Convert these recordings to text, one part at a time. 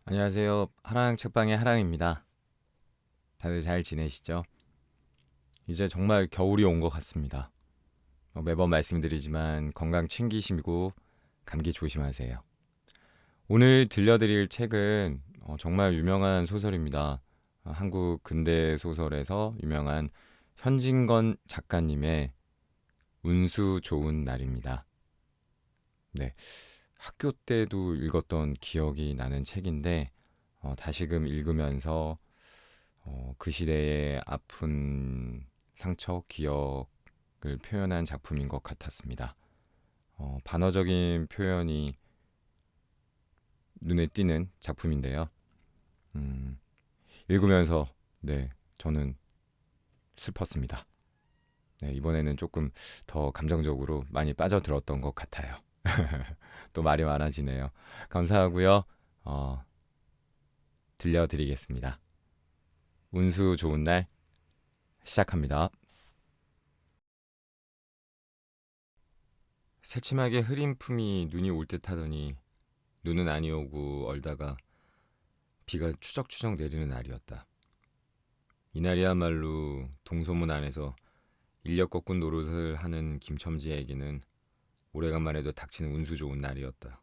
안녕하세요. 하랑 책방의 하랑입니다. 다들 잘 지내시죠? 이제 정말 겨울이 온 것 같습니다. 매번 말씀드리지만 건강 챙기시고 감기 조심하세요. 오늘 들려드릴 책은 정말 유명한 소설입니다. 한국 근대 소설에서 유명한 현진건 작가님의 운수 좋은 날입니다. 네, 학교 때도 읽었던 기억이 나는 책인데 다시금 읽으면서 그 시대의 아픈 상처, 기억을 표현한 작품인 것 같았습니다. 반어적인 표현이 눈에 띄는 작품인데요. 음, 읽으면서 네, 저는 슬펐습니다. 네, 이번에는 조금 더 감정적으로 많이 빠져들었던 것 같아요. 또 말이 많아지네요. 감사하고요. 어, 들려드리겠습니다. 운수 좋은 날 시작합니다. 새침하게 흐린 품이 눈이 올 듯하더니 눈은 아니 오고 얼다가 비가 추적추적 내리는 날이었다. 이날이야말로 동소문 안에서 인력 거꾼 노릇을 하는 김첨지에게는 오래간만에도 닥치는 운수 좋은 날이었다.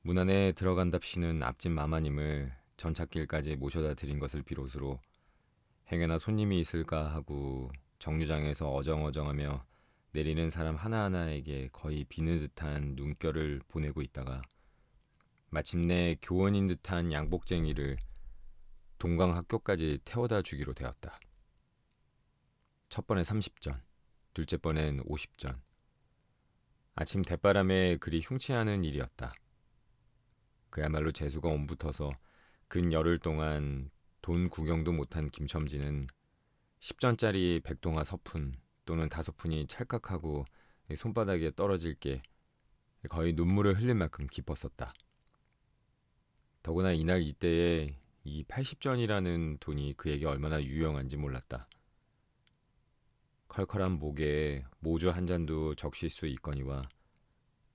문 안에 들어간답시는 앞집 마마님을 전찻길까지 모셔다 드린 것을 비롯으로 행여나 손님이 있을까 하고 정류장에서 어정어정하며 내리는 사람 하나하나에게 거의 비는 듯한 눈결을 보내고 있다가 마침내 교원인 듯한 양복쟁이를 동강학교까지 태워다 주기로 되었다. 첫 번에 30전, 둘째 번엔 50전. 아침 대바람에 그리 흉치 않은 일이었다. 그야말로 재수가 옴붙어서 근 열흘 동안 돈 구경도 못한 김첨지는 10전짜리 백동화 서푼 또는 5푼이 찰칵하고 손바닥에 떨어질 게 거의 눈물을 흘릴 만큼 기뻤었다. 더구나 이날 이때에 이 80전이라는 돈이 그에게 얼마나 유용한지 몰랐다. 컬컬한 목에 모주 한 잔도 적실 수 있거니와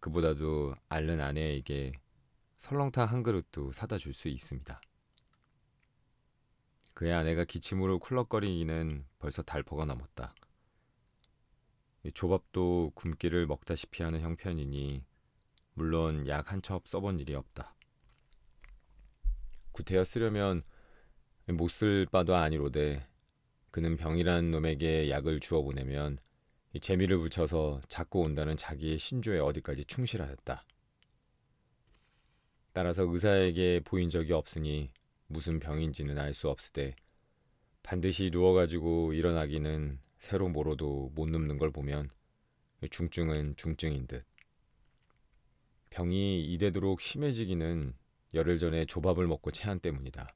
그보다도 앓는 아내에게 설렁탕 한 그릇도 사다 줄 수 있습니다. 그의 아내가 기침으로 쿨럭거리기는 벌써 달포가 넘었다. 이 조밥도 굶기를 먹다시피 하는 형편이니 물론 약 한 첩 써본 일이 없다. 구태여 쓰려면 못 쓸 바도 아니로되 그는 병이란 놈에게 약을 주어 보내면 이 재미를 붙여서 자꾸 온다는 자기의 신조에 어디까지 충실하였다. 따라서 의사에게 보인 적이 없으니 무슨 병인지는 알 수 없으되 반드시 누워가지고 일어나기는 새로 모로도 못 눕는 걸 보면 중증은 중증인 듯. 병이 이대도록 심해지기는 열흘 전에 조밥을 먹고 체한 때문이다.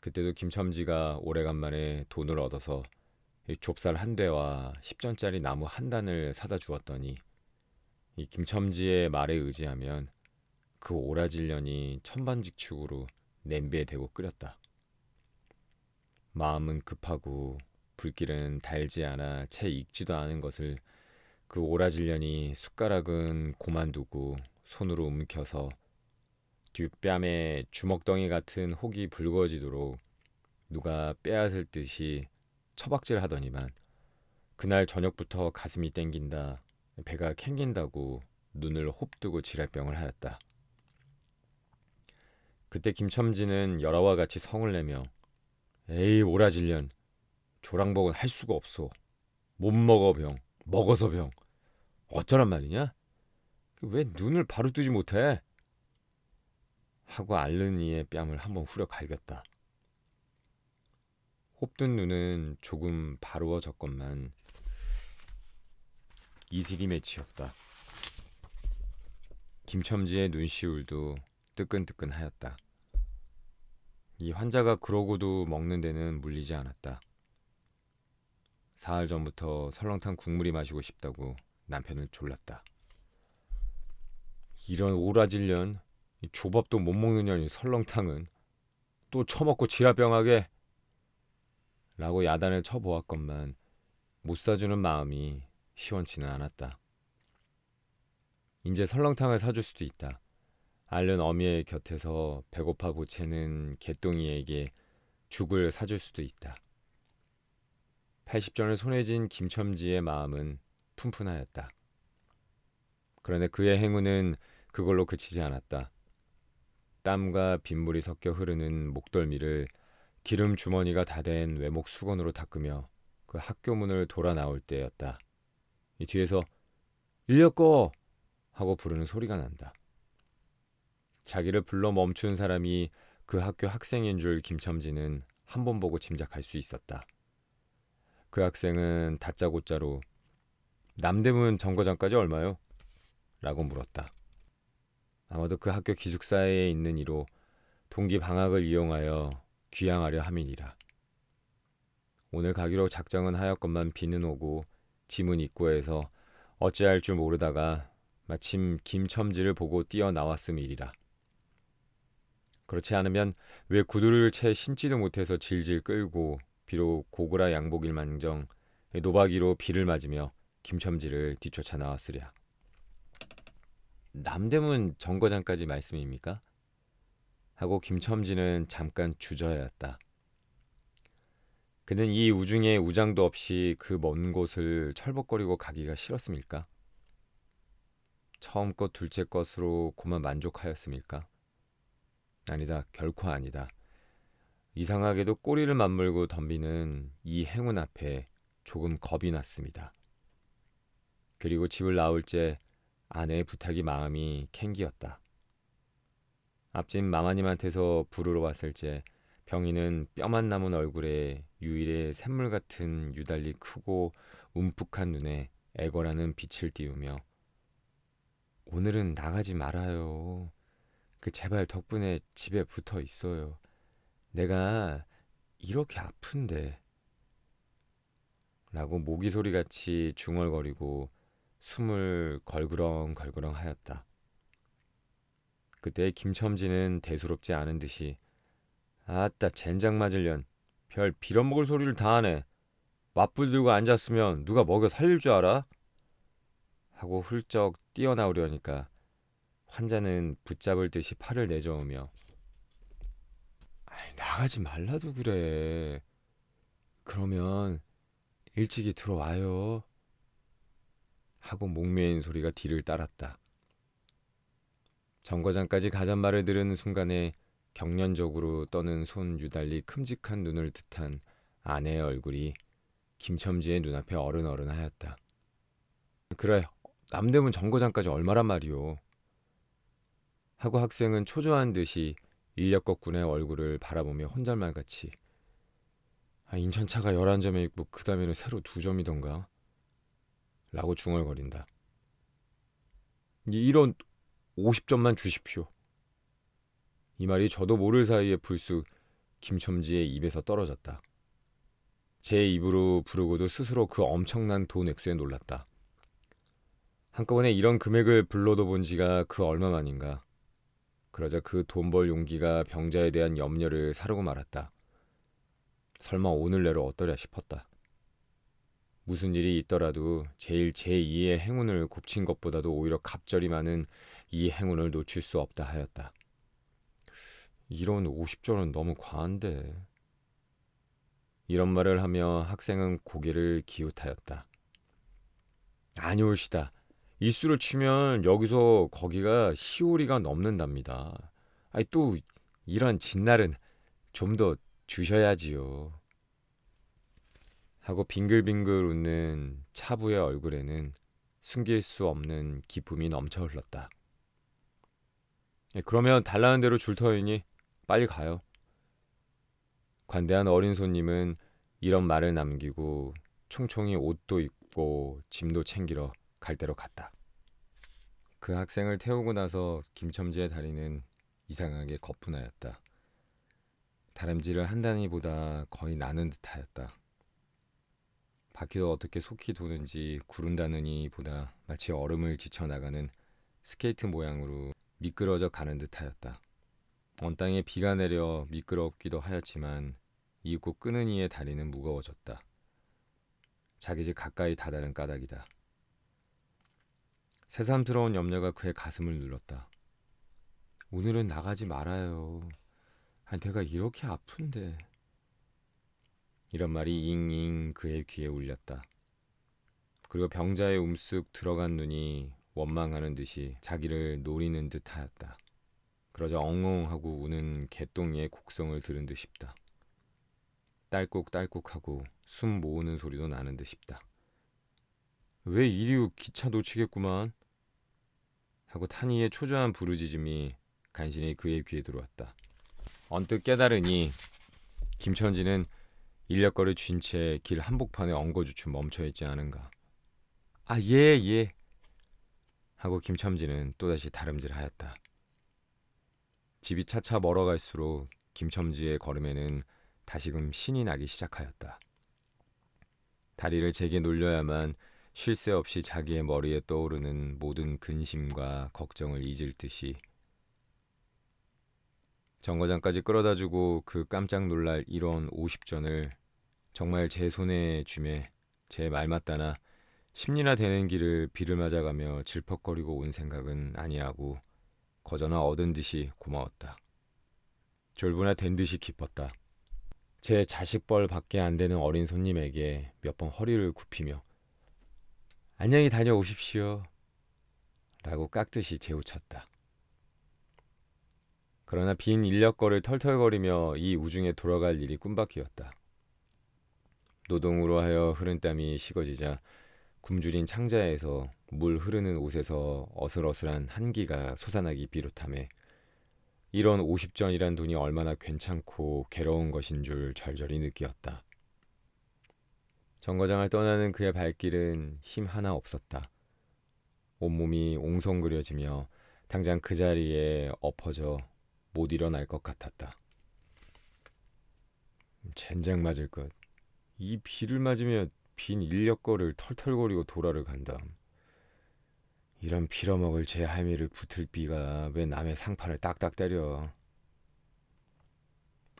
그때도 김첨지가 오래간만에 돈을 얻어서 좁쌀 한 대와 10전짜리 나무 한 단을 사다 주었더니 이 김첨지의 말에 의지하면 그 오라질년이 천반직축으로 냄비에 대고 끓였다. 마음은 급하고 불길은 달지 않아 채 익지도 않은 것을 그 오라질년이 숟가락은 고만두고 손으로 움켜서 뒷뺨에 주먹덩이 같은 혹이 붉어지도록 누가 빼앗을 듯이 처박질 하더니만 그날 저녁부터 가슴이 땡긴다, 배가 캥긴다고 눈을 홉뜨고 지랄병을 하였다. 그때 김첨지는 열화와 같이 성을 내며 에이 오라질년 조랑복은 할 수가 없어. 못 먹어 병, 먹어서 병. 어쩌란 말이냐? 왜 눈을 바로 뜨지 못해? 하고 앓는 이의 뺨을 한번 후려 갈겼다. 홉든 눈은 조금 바로워졌건만 이슬이 맺히었다. 김첨지의 눈시울도 뜨끈뜨끈하였다. 이 환자가 그러고도 먹는 데는 물리지 않았다. 사흘 전부터 설렁탕 국물이 마시고 싶다고 남편을 졸랐다. 이런 오라질년, 조밥도 못 먹는 년이 설렁탕은 또 처먹고 지랄병하게 라고 야단을 쳐보았건만 못 사주는 마음이 시원치는 않았다. 이제 설렁탕을 사줄 수도 있다. 앓는 어미의 곁에서 배고파 보채는 개똥이에게 죽을 사줄 수도 있다. 80전을 손에 쥔 김첨지의 마음은 푼푼하였다. 그런데 그의 행운은 그걸로 그치지 않았다. 땀과 빗물이 섞여 흐르는 목덜미를 기름 주머니가 다 된 외목 수건으로 닦으며 그 학교 문을 돌아 나올 때였다. 이 뒤에서 인력거 하고 부르는 소리가 난다. 자기를 불러 멈춘 사람이 그 학교 학생인 줄 김첨지는 한 번 보고 짐작할 수 있었다. 그 학생은 다짜고짜로 남대문 정거장까지 얼마요? 라고 물었다. 아마도 그 학교 기숙사에 있는 이로 동기 방학을 이용하여 귀향하려 함이니라. 오늘 가기로 작정은 하였건만 비는 오고 짐은 입구에서 어찌할 줄 모르다가 마침 김첨지를 보고 뛰어나왔음이리라. 그렇지 않으면 왜 구두를 채 신지도 못해서 질질 끌고 비록 고구라 양복일망정 노박이로 비를 맞으며 김첨지를 뒤쫓아 나왔으랴. 남대문 정거장까지 말씀입니까? 하고 김첨지는 잠깐 주저하였다. 그는 이 우중에 우장도 없이 그 먼 곳을 철벅거리고 가기가 싫었습니까? 처음 것 둘째 것으로 고만 만족하였습니까? 아니다, 결코 아니다. 이상하게도 꼬리를 맞물고 덤비는 이 행운 앞에 조금 겁이 났습니다. 그리고 집을 나올 때 아내의 부탁이 마음이 캥기었다. 앞집 마마님한테서 부르러 왔을 때 병인은 뼈만 남은 얼굴에 유일의 샘물 같은 유달리 크고 움푹한 눈에 애걸하는 빛을 띄우며 오늘은 나가지 말아요. 그 제발 덕분에 집에 붙어 있어요. 내가 이렇게 아픈데 라고 모기 소리같이 중얼거리고 숨을 걸그렁걸그렁 하였다. 그때 김첨지는 대수롭지 않은 듯이 아따 젠장 맞을년 별 빌어먹을 소리를 다 하네. 맞불 들고 앉았으면 누가 먹여 살릴 줄 알아? 하고 훌쩍 뛰어나오려니까 환자는 붙잡을 듯이 팔을 내저으며 나가지 말라도 그래. 그러면 일찍이 들어와요. 하고 목매인 소리가 뒤를 따랐다. 정거장까지 가잔말을 들은 순간에 경련적으로 떠는 손 유달리 큼직한 눈을 뜻한 아내의 얼굴이 김첨지의 눈앞에 어른어른하였다. 그래, 남대문 정거장까지 얼마란 말이오. 하고 학생은 초조한 듯이 인력거꾼의 얼굴을 바라보며 혼잣말같이 인천차가 11점에 있고 그 다음에는 새로 2점이던가 라고 중얼거린다. 이런 50점만 주십시오. 이 말이 저도 모를 사이에 불쑥 김첨지의 입에서 떨어졌다. 제 입으로 부르고도 스스로 그 엄청난 돈 액수에 놀랐다. 한꺼번에 이런 금액을 불러도 본 지가 그 얼마만인가. 그러자 그 돈 벌 용기가 병자에 대한 염려를 사르고 말았다. 설마 오늘 내로 어떠랴 싶었다. 무슨 일이 있더라도 제일 제2의 행운을 곱친 것보다도 오히려 갑절이 많은 이 행운을 놓칠 수 없다 하였다. 이런 50조는 너무 과한데. 이런 말을 하며 학생은 고개를 기웃하였다. 아니올시다. 일수를 치면 여기서 거기가 시오리가 넘는답니다. 또 이런 진날은 좀 더 주셔야지요. 하고 빙글빙글 웃는 차부의 얼굴에는 숨길 수 없는 기쁨이 넘쳐 흘렀다. 그러면 달라는 대로 줄 터이니 빨리 가요. 관대한 어린 손님은 이런 말을 남기고 총총히 옷도 입고 짐도 챙기러 갈대로 갔다. 그 학생을 태우고 나서 김첨지의 다리는 이상하게 거뿐하였다. 다람쥐를 한다니보다 거의 나는 듯하였다. 바퀴도 어떻게 속히 도는지 구른다느니 보다 마치 얼음을 지쳐나가는 스케이트 모양으로 미끄러져 가는 듯하였다. 언 땅에 비가 내려 미끄럽기도 하였지만 이윽고 끄는 이의 다리는 무거워졌다. 자기 집 가까이 다다른 까닭이다. 새삼스러운 염려가 그의 가슴을 눌렀다. 오늘은 나가지 말아요. 배가 이렇게 아픈데. 이런 말이 잉잉 그의 귀에 울렸다. 그리고 병자의 움쓱 들어간 눈이 원망하는 듯이 자기를 노리는 듯하였다. 그러자 엉엉하고 우는 개똥이의 곡성을 들은 듯 싶다. 딸꾹딸꾹하고 숨 모으는 소리도 나는 듯 싶다. 왜 이리우 기차 놓치겠구만 하고 탄이의 초조한 부르짖음이 간신히 그의 귀에 들어왔다. 언뜻 깨달으니 김천지는 인력거를 쥔 채 길 한복판에 엉거주춤 멈춰있지 않은가. 아, 예 하고 김첨지는 또다시 다름질하였다. 집이 차차 멀어갈수록 김첨지의 걸음에는 다시금 신이 나기 시작하였다. 다리를 제게 놀려야만 쉴 새 없이 자기의 머리에 떠오르는 모든 근심과 걱정을 잊을 듯이 정거장까지 끌어다주고 그 깜짝 놀랄 1원 50전을 정말 제 손에 쥐매 제 말 맞다나 10리나 되는 길을 비를 맞아가며 질퍽거리고 온 생각은 아니하고 거저나 얻은 듯이 고마웠다. 졸부나 된 듯이 기뻤다. 제 자식벌 밖에 안 되는 어린 손님에게 몇 번 허리를 굽히며 안녕히 다녀오십시오 라고 깍듯이 재우쳤다. 그러나 빈 인력거를 털털거리며 이 우중에 돌아갈 일이 꿈밖이었다. 노동으로 하여 흐른 땀이 식어지자 굶주린 창자에서 물 흐르는 옷에서 어슬어슬한 한기가 솟아나기 비롯하며 이런 50전이란 돈이 얼마나 괜찮고 괴로운 것인 줄 절절히 느끼었다. 정거장을 떠나는 그의 발길은 힘 하나 없었다. 온몸이 옹성그려지며 당장 그 자리에 엎어져 못 일어날 것 같았다. 젠장 맞을 것. 이 비를 맞으며 빈 인력거를 털털거리고 도라를 간다. 이런 빌어먹을 제 할미를 붙을 비가 왜 남의 상판을 딱딱 때려.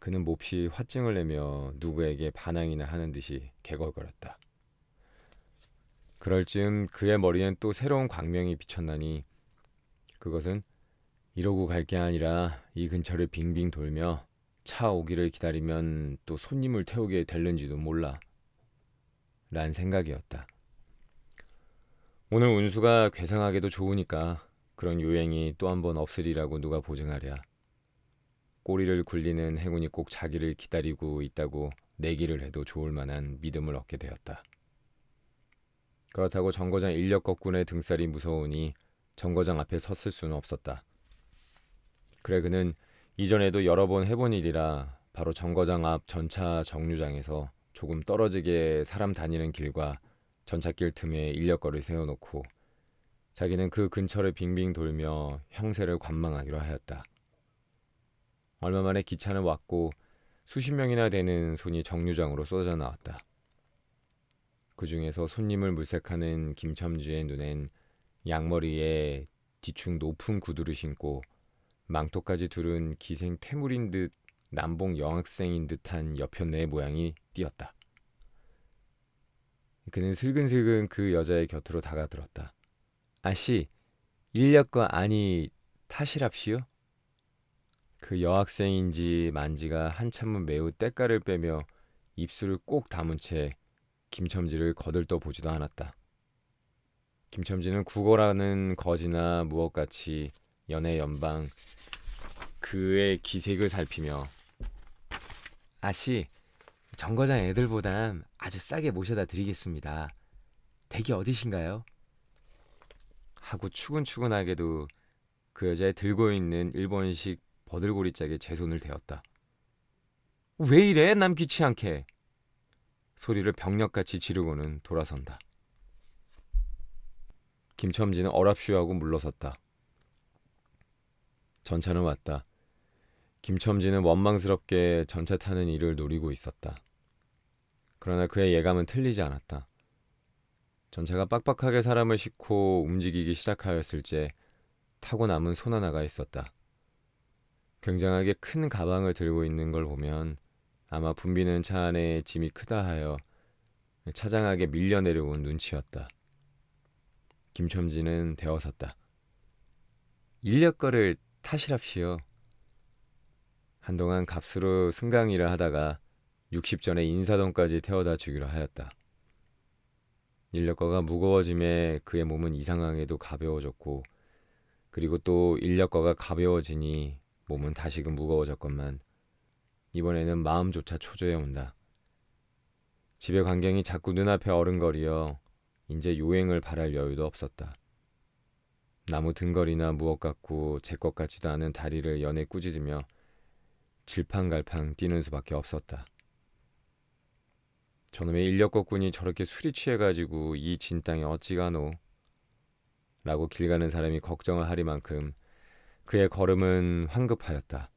그는 몹시 화증을 내며 누구에게 반항이나 하는 듯이 개걸거렸다. 그럴 즈음 그의 머리엔 또 새로운 광명이 비쳤나니 그것은 이러고 갈 게 아니라 이 근처를 빙빙 돌며 차 오기를 기다리면 또 손님을 태우게 될는지도 몰라 란 생각이었다. 오늘 운수가 괴상하게도 좋으니까 그런 요행이 또 한 번 없으리라고 누가 보증하랴. 꼬리를 굴리는 행운이 꼭 자기를 기다리고 있다고 내기를 해도 좋을 만한 믿음을 얻게 되었다. 그렇다고 정거장 인력거꾼의 등살이 무서우니 정거장 앞에 섰을 수는 없었다. 그래 그는 이전에도 여러 번 해본 일이라 바로 정거장 앞 전차 정류장에서 조금 떨어지게 사람 다니는 길과 전찻길 틈에 인력거를 세워놓고 자기는 그 근처를 빙빙 돌며 형세를 관망하기로 하였다. 얼마 만에 기차는 왔고 수십 명이나 되는 손이 정류장으로 쏟아져 나왔다. 그 중에서 손님을 물색하는 김첨지의 눈엔 양머리에 뒤충 높은 구두를 신고 망토까지 두른 기생 태물인 듯 남봉 여학생인 듯한 여편네의 모양이 띄었다. 그는 슬근슬근 그 여자의 곁으로 다가들었다. 아씨, 인력거 아니 타시랍시요? 그 여학생인지 만지가 한참은 매우 때깔을 빼며 입술을 꼭 다문 채 김첨지를 거들떠 보지도 않았다. 김첨지는 국어라는 거지나 무엇같이 연애 연방 그의 기색을 살피며 아씨, 정거장 애들보단 아주 싸게 모셔다 드리겠습니다. 댁이 어디신가요? 하고 추근추근하게도 그 여자의 들고 있는 일본식 버들고리짝에 제 손을 대었다. 왜 이래 남 귀치않게 소리를 병력같이 지르고는 돌아선다. 김첨지는 어랍쇼하고 물러섰다. 전차는 왔다. 김첨지는 원망스럽게 전차 타는 일을 노리고 있었다. 그러나 그의 예감은 틀리지 않았다. 전차가 빡빡하게 사람을 싣고 움직이기 시작하였을 때 타고 남은 손 하나가 있었다. 굉장하게 큰 가방을 들고 있는 걸 보면 아마 붐비는 차 안에 짐이 크다 하여 차장하게 밀려 내려온 눈치였다. 김첨지는 대어섰다. 인력거를 탓이랍시요. 한동안 값으로 승강일을 하다가 60전에 인사동까지 태워다 주기로 하였다. 인력거가 무거워짐에 그의 몸은 이상하게도 가벼워졌고 그리고 또 인력거가 가벼워지니 몸은 다시금 무거워졌건만 이번에는 마음조차 초조해 온다. 집의 광경이 자꾸 눈앞에 어른거리어 이제 요행을 바랄 여유도 없었다. 나무 등걸이나 무엇 같고 제 것 같지도 않은 다리를 연에 꾸짖으며 질팡갈팡 뛰는 수밖에 없었다. 저놈의 인력거꾼이 저렇게 술이 취해가지고 이 진땅에 어찌 가노? 라고 길 가는 사람이 걱정을 하리만큼 그의 걸음은 황급하였다.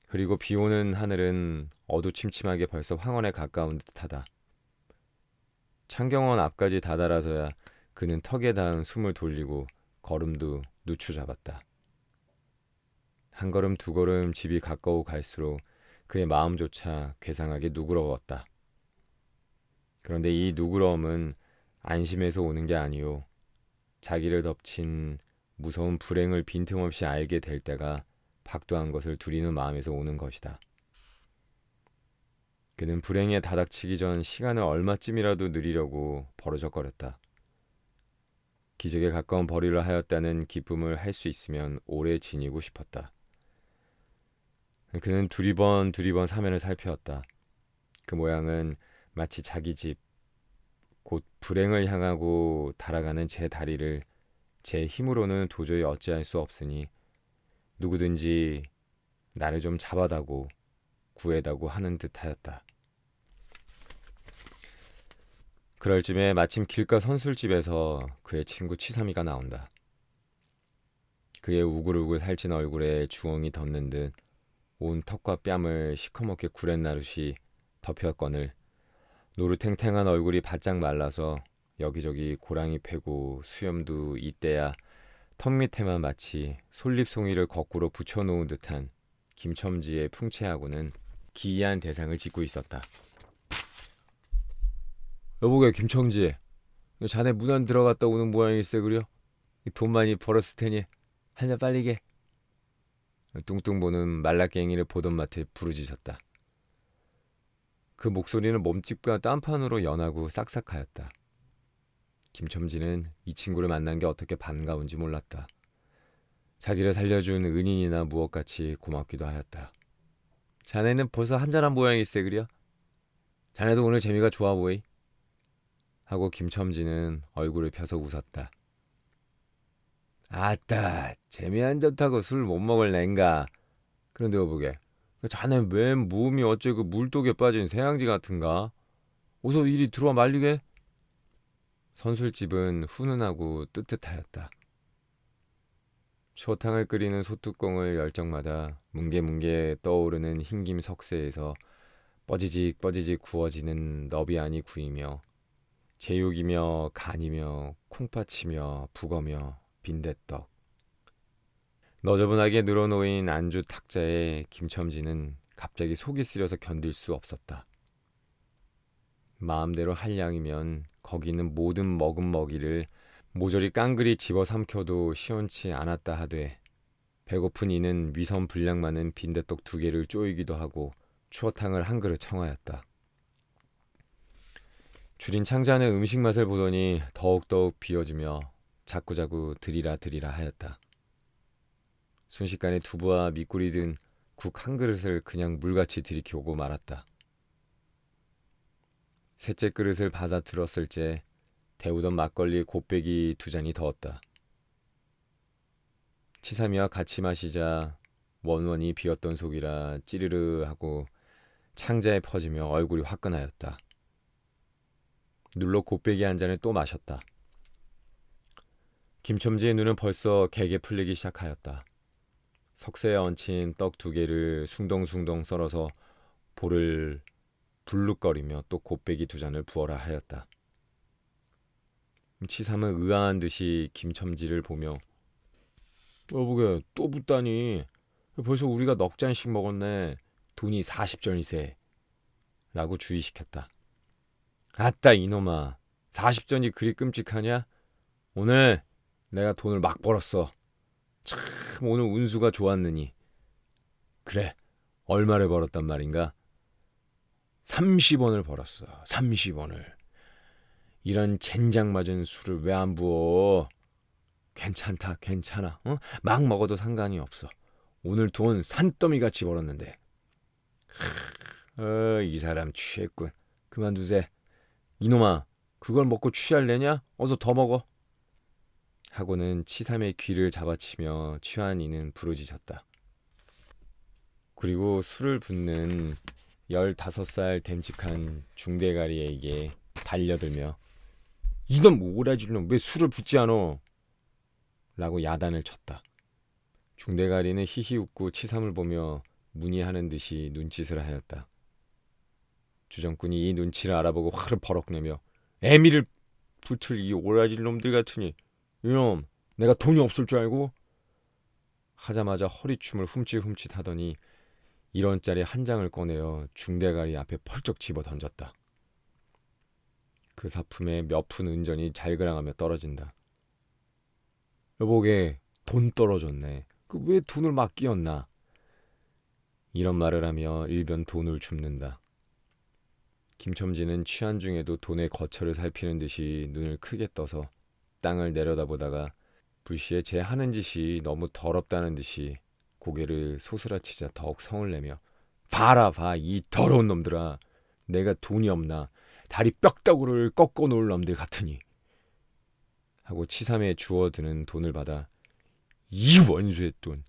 그리고 비오는 하늘은 어두침침하게 벌써 황혼에 가까운 듯하다. 창경원 앞까지 다다라서야 그는 턱에 닿은 숨을 돌리고 걸음도 누추 잡았다. 한 걸음 두 걸음 집이 가까워 갈수록 그의 마음조차 괴상하게 누그러웠다. 그런데 이 누그러움은 안심해서 오는 게 아니요. 자기를 덮친 무서운 불행을 빈틈없이 알게 될 때가 박도한 것을 두리는 마음에서 오는 것이다. 그는 불행에 다닥치기 전 시간을 얼마쯤이라도 느리려고 버르적거렸다. 기적에 가까운 벌이를 하였다는 기쁨을 할 수 있으면 오래 지니고 싶었다. 그는 두리번 사면을 살피었다. 그 모양은 마치 자기 집, 곧 불행을 향하고 달아가는 제 다리를 제 힘으로는 도저히 어찌할 수 없으니 누구든지 나를 좀 잡아다고 구해다고 하는 듯하였다. 그럴 쯤에 마침 길가 선술집에서 그의 친구 치삼이가 나온다. 그의 우글우글 살찐 얼굴에 주홍이 덮는 듯 온 턱과 뺨을 시커멓게 구렛나룻이 덮였거늘 노루탱탱한 얼굴이 바짝 말라서 여기저기 고랑이 패고 수염도 이때야 턱 밑에만 마치 솔잎송이를 거꾸로 붙여놓은 듯한 김첨지의 풍채하고는 기이한 대상을 짓고 있었다. 여보게 김첨지, 자네 문안 들어갔다 오는 모양일세 그려? 돈 많이 벌었을 테니 한잔 빨리게. 뚱뚱 보는 말라깽이를 보던 마트에 부르짖었다. 그 목소리는 몸집과 딴판으로 연하고 싹싹하였다. 김첨지는 이 친구를 만난 게 어떻게 반가운지 몰랐다. 자기를 살려준 은인이나 무엇같이 고맙기도 하였다. 자네는 벌써 한잔한 모양일세 그려? 자네도 오늘 재미가 좋아 보이? 하고 김첨지는 얼굴을 펴서 웃었다. 아따, 재미 안 좋다고 술 못 먹을 낸가. 그런데 여보게, 자네 웬 몸이 어째 그 물독에 빠진 새양지 같은가? 어서 이리 들어와 말리게. 선술집은 훈훈하고 뜨뜻하였다. 추어탕을 끓이는 소뚜껑을 열 적마다 뭉게뭉게 떠오르는 흰김 석쇠에서 뻐지직 뻐지직 구워지는 너비안이 구이며 제육이며 간이며 콩팥이며 북어며 빈대떡. 너저분하게 늘어놓인 안주 탁자에 김첨지는 갑자기 속이 쓰려서 견딜 수 없었다. 마음대로 할 양이면 거기 있는 모든 먹은 먹이를 모조리 깡그리 집어삼켜도 시원치 않았다 하되 배고픈 이는 위선 분량 많은 빈대떡 2개를 쪼이기도 하고 추어탕을 한 그릇 청하였다. 줄인 창자는 음식 맛을 보더니 더욱더욱 비어지며 자꾸자꾸 드리라 하였다. 순식간에 두부와 밑구리 든 국 한 그릇을 그냥 물같이 들이켜오고 말았다. 셋째 그릇을 받아 들었을 때 데우던 막걸리 곱빼기 2잔이 더웠다. 치삼이와 같이 마시자 원원이 비었던 속이라 찌르르 하고 창자에 퍼지며 얼굴이 화끈하였다. 눌러 곱빼기 한 잔을 또 마셨다. 김첨지의 눈은 벌써 개게 풀리기 시작하였다. 석쇠에 얹힌 떡 2개를 숭덩숭덩 썰어서 볼을 불룩거리며 또 곱빼기 2잔을 부어라 하였다. 치삼은 의아한 듯이 김첨지를 보며 여보게 또 붓다니 벌써 우리가 넉 잔씩 먹었네. 돈이 40전이세 라고 주의시켰다. 아따 이놈아 40전이 그리 끔찍하냐? 오늘 내가 돈을 막 벌었어. 참 참 오늘 운수가 좋았느니. 그래, 얼마를 벌었단 말인가? 30원을 벌었어. 30원을. 이런 젠장 맞은 술을 왜 안 부어? 괜찮다, 괜찮아. 어? 막 먹어도 상관이 없어. 오늘 돈 산더미같이 벌었는데. 이 사람 취했군. 그만두세. 이놈아, 그걸 먹고 취할래냐? 어서 더 먹어. 하고는 치삼의 귀를 잡아치며 취한 이는 부르짖었다. 그리고 술을 붓는 15살 됨직한 중대가리에게 달려들며 이놈 오라질놈 왜 술을 붓지 않어? 라고 야단을 쳤다. 중대가리는 히히 웃고 치삼을 보며 문의하는 듯이 눈짓을 하였다. 주정꾼이 이 눈치를 알아보고 화를 버럭 내며 애미를 붙을 이 오라질놈들 같으니 이놈 내가 돈이 없을 줄 알고? 하자마자 허리춤을 훔칫훔칫 하더니 1원짜리 한 장을 꺼내어 중대가리 앞에 펄쩍 집어 던졌다. 그 사품에 몇 푼 은전이 잘그랑하며 떨어진다. 여보게 돈 떨어졌네. 그 왜 돈을 막 끼얹나? 이런 말을 하며 일변 돈을 줍는다. 김첨지는 취한 중에도 돈의 거처를 살피는 듯이 눈을 크게 떠서 땅을 내려다보다가 불시에 제 하는 짓이 너무 더럽다는 듯이 고개를 소스라치자 더욱 성을 내며 봐라 봐 이 더러운 놈들아 내가 돈이 없나 다리 뼈다구를 꺾어 놓을 놈들 같으니 하고 치삼에 주워드는 돈을 받아 이 원수의 돈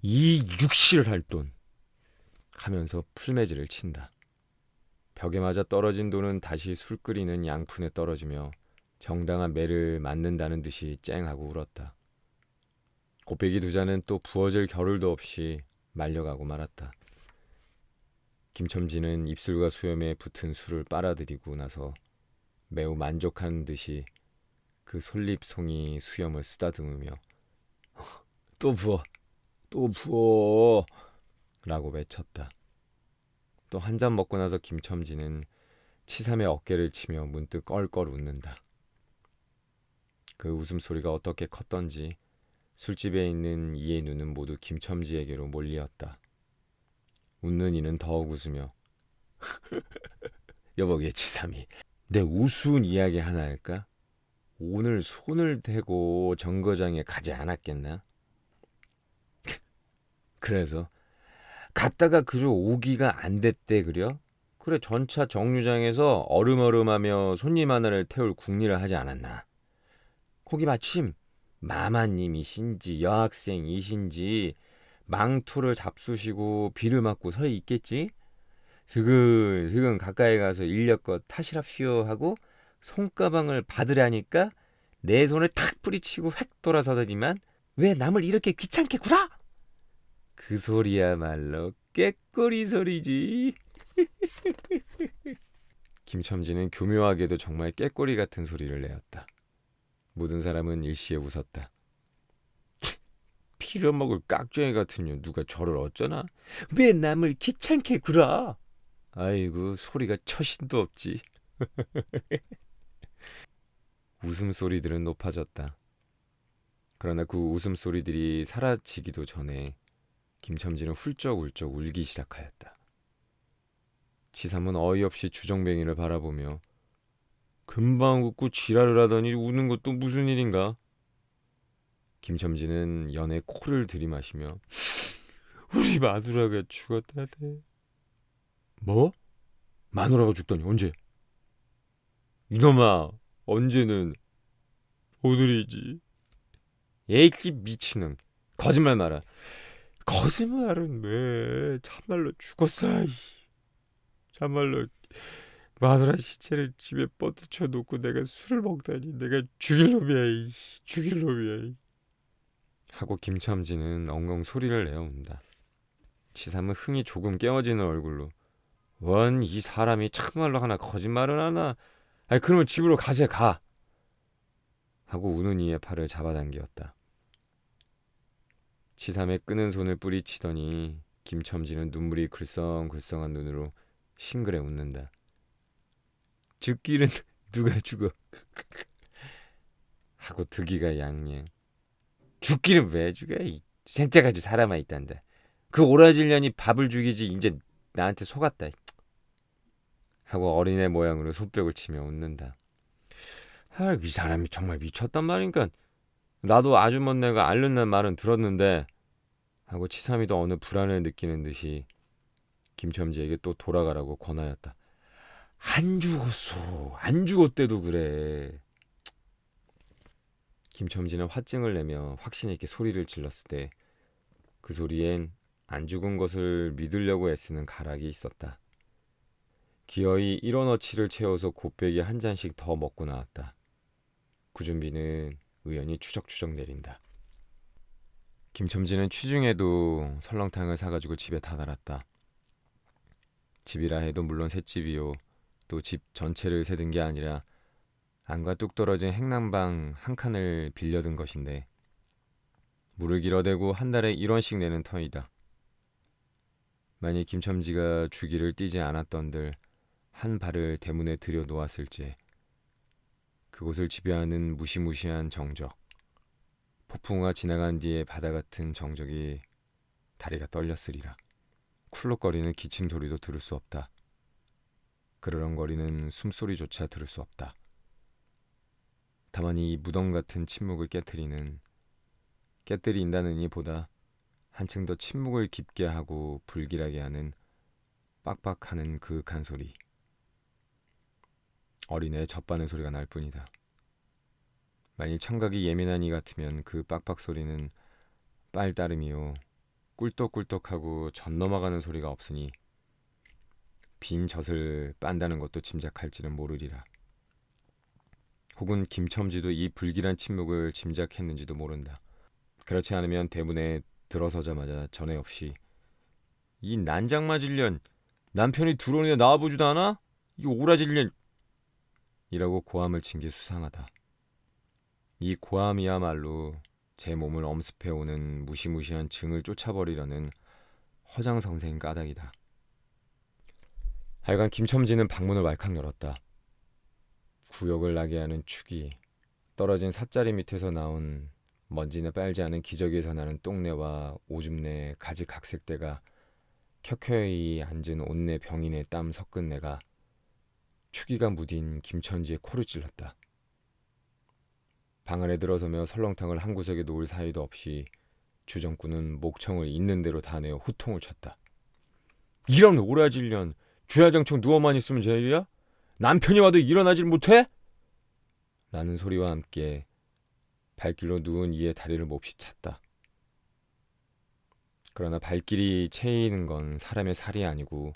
이 육실을 할 돈 하면서 풀매질을 친다. 벽에 맞아 떨어진 돈은 다시 술 끓이는 양푼에 떨어지며 정당한 매를 맞는다는 듯이 쨍하고 울었다. 곱빼기 2잔은 또 부어질 겨를도 없이 말려가고 말았다. 김첨지는 입술과 수염에 붙은 술을 빨아들이고 나서 매우 만족한 듯이 그 솔잎송이 수염을 쓰다듬으며 또 부어 또 부어 라고 외쳤다. 또 한 잔 먹고 나서 김첨지는 치삼의 어깨를 치며 문득 껄껄 웃는다. 그 웃음소리가 어떻게 컸던지 술집에 있는 이의 눈은 모두 김첨지에게로 몰리었다. 웃는 이는 더욱 웃으며 여보게 치삼이 내 우스운 이야기 하나 할까? 오늘 손을 대고 정거장에 가지 않았겠나? 그래서 갔다가 그저 오기가 안 됐대 그려? 그래 전차 정류장에서 얼음얼음하며 손님 하나를 태울 궁리를 하지 않았나? 거기 마침 마마님이신지 여학생이신지 망토를 잡수시고 비를 맞고 서 있겠지? 스근스근 가까이 가서 인력껏 타시랍시오 하고 손가방을 받으려니까 내 손을 탁 뿌리치고 획 돌아서더니만 왜 남을 이렇게 귀찮게 굴어? 그 소리야말로 꾀꼬리 소리지. 김첨지는 교묘하게도 정말 꾀꼬리 같은 소리를 내었다. 모든 사람은 일시에 웃었다. 피려먹을 깍쟁이 같은 년 누가 저를 어쩌나? 왜 남을 귀찮게 굴어? 아이고 소리가 처신도 없지. 웃음소리들은 높아졌다. 그러나 그 웃음소리들이 사라지기도 전에 김첨지는 훌쩍훌쩍 울기 시작하였다. 치삼은 어이없이 주정뱅이를 바라보며 금방 웃고 지랄을 하더니 우는 것도 무슨 일인가? 김첨지는 연에 코를 들이마시며 우리 마누라가 죽었다네. 뭐? 마누라가 죽더니 언제? 이놈아 언제는 오늘이지. 에이 미친놈 거짓말 마라. 거짓말은 왜 참말로 죽었어. 참말로 마누라 시체를 집에 뻗쳐 놓고 내가 술을 먹다니 내가 죽일 놈이야. 죽일 놈이야. 하고 김첨지는 엉엉 소리를 내어 운다. 치삼은 흥이 조금 깨어지는 얼굴로 원 이 사람이 참말로 하나 거짓말은 하나. 아니 그러면 집으로 가세 가. 하고 우는 이의 팔을 잡아당겼다. 치삼의 끄는 손을 뿌리치더니 김첨지는 눈물이 글썽글썽한 눈으로 싱그레 웃는다. 죽기는 누가 죽어? 하고 득이가 양양. 죽기는 왜 죽어? 생때까지 살아만 있단다. 그 오라질년이 밥을 죽이지 이제 나한테 속았다. 하고 어린애 모양으로 손뼉을 치며 웃는다. 이 사람이 정말 미쳤단 말인가. 나도 아주머니가 앓는다는 말은 들었는데 하고 치삼이도 어느 불안을 느끼는 듯이 김첨지에게 또 돌아가라고 권하였다. 안 죽었어. 안 죽었대도 그래. 김첨지는 화증을 내며 확신 있게 소리를 질렀을 때 그 소리엔 안 죽은 것을 믿으려고 애쓰는 가락이 있었다. 기어이 1원어치를 채워서 곱빼기 한 잔씩 더 먹고 나왔다. 구준비는 의연히 추적추적 내린다. 김첨지는 취중에도 설렁탕을 사가지고 집에 다 달았다. 집이라 해도 물론 셋집이요. 또 집 전체를 세든 게 아니라 안과 뚝 떨어진 행랑방 한 칸을 빌려든 것인데 물을 길어대고 한 달에 1원씩 내는 터이다. 만일 김첨지가 주기를 띄지 않았던들 한 발을 대문에 들여놓았을지 그곳을 지배하는 무시무시한 정적, 폭풍우가 지나간 뒤에 바다 같은 정적이 다리가 떨렸으리라. 쿨럭거리는 기침 소리도 들을 수 없다. 그르렁거리는 숨소리조차 들을 수 없다. 다만 이 무덤 같은 침묵을 깨뜨린다느니 보다 한층 더 침묵을 깊게 하고 불길하게 하는 빡빡하는 그윽한 소리. 어린애의 젖바는 소리가 날 뿐이다. 만일 청각이 예민한 이 같으면 그 빡빡 소리는 빨 따름이요 꿀떡꿀떡하고 젖 넘어가는 소리가 없으니 빈 젖을 빤다는 것도 짐작할지는 모르리라. 혹은 김첨지도 이 불길한 침묵을 짐작했는지도 모른다. 그렇지 않으면 대문에 들어서자마자 전에 없이 이 난장맞을년 남편이 들어오는데 나와보지도 않아? 이 오라질년 이라고 고함을 친 게 수상하다. 이 고함이야말로 제 몸을 엄습해오는 무시무시한 증을 쫓아버리려는 허장성세인 까닭이다. 하여간 김첨지는 방문을 왈칵 열었다. 구역을 나게 하는 축이 떨어진 삿자리 밑에서 나온 먼지나 빨지 않은 기저귀에서 나는 똥내와 오줌내 가지 각색대가 켜켜이 앉은 옷내 병인의 땀 섞은 내가 추기가 무딘 김첨지의 코를 찔렀다. 방 안에 들어서며 설렁탕을 한 구석에 놓을 사이도 없이 주정꾼은 목청을 있는 대로 다 내어 호통을 쳤다. 이런 오라질년 주야장청 누워만 있으면 제일이야? 남편이 와도 일어나질 못해? 라는 소리와 함께 발길로 누운 이의 다리를 몹시 찼다. 그러나 발길이 채이는 건 사람의 살이 아니고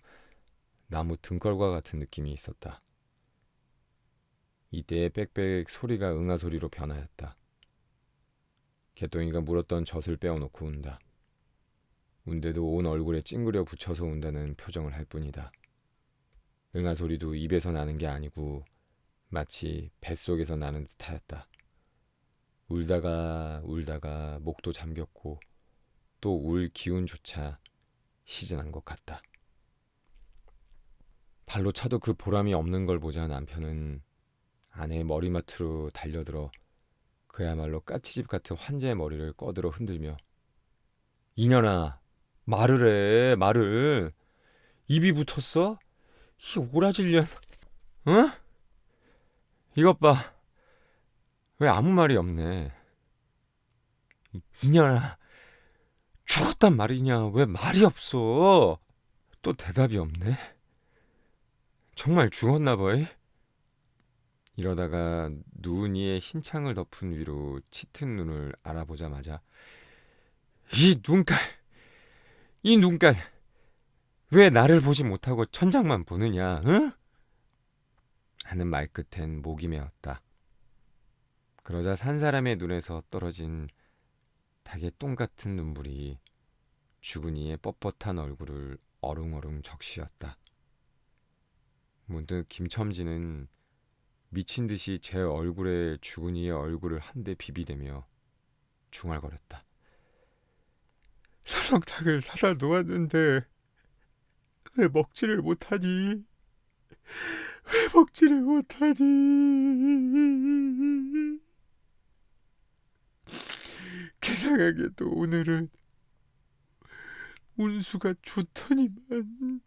나무 등걸과 같은 느낌이 있었다. 이때의 빽빽 소리가 응아 소리로 변하였다. 개똥이가 물었던 젖을 빼어놓고 운다. 운데도 온 얼굴에 찡그려 붙여서 운다는 표정을 할 뿐이다. 응아 소리도 입에서 나는 게 아니고 마치 뱃속에서 나는 듯하였다. 울다가 목도 잠겼고 또 울 기운조차 시즌한 것 같다. 발로 차도 그 보람이 없는 걸 보자 남편은 아내의 머리맡으로 달려들어 그야말로 까치집 같은 환자의 머리를 꺼들어 흔들며 이년아 말을 해 말을 입이 붙었어? 이 오라질년 응? 이것 봐 왜 아무 말이 없네. 이년아 죽었단 말이냐 왜 말이 없어. 또 대답이 없네. 정말 죽었나 봐. 이러다가 누운 이의 흰 창을 덮은 위로 짙은 눈을 알아보자마자 이 눈깔 왜 나를 보지 못하고 천장만 보느냐 응? 하는 말끝엔 목이 메었다. 그러자 산 사람의 눈에서 떨어진 닭의 똥 같은 눈물이 죽은 이의 뻣뻣한 얼굴을 어릉어릉 적시었다. 문득 김첨지는 미친 듯이 제 얼굴에 죽은 이의 얼굴을 한 대 비비대며 중얼거렸다. 설렁탕을 사다 놓았는데 왜 먹지를 못하니? 왜 먹지를 못하니? 세상에게도 오늘은 운수가 좋더니만.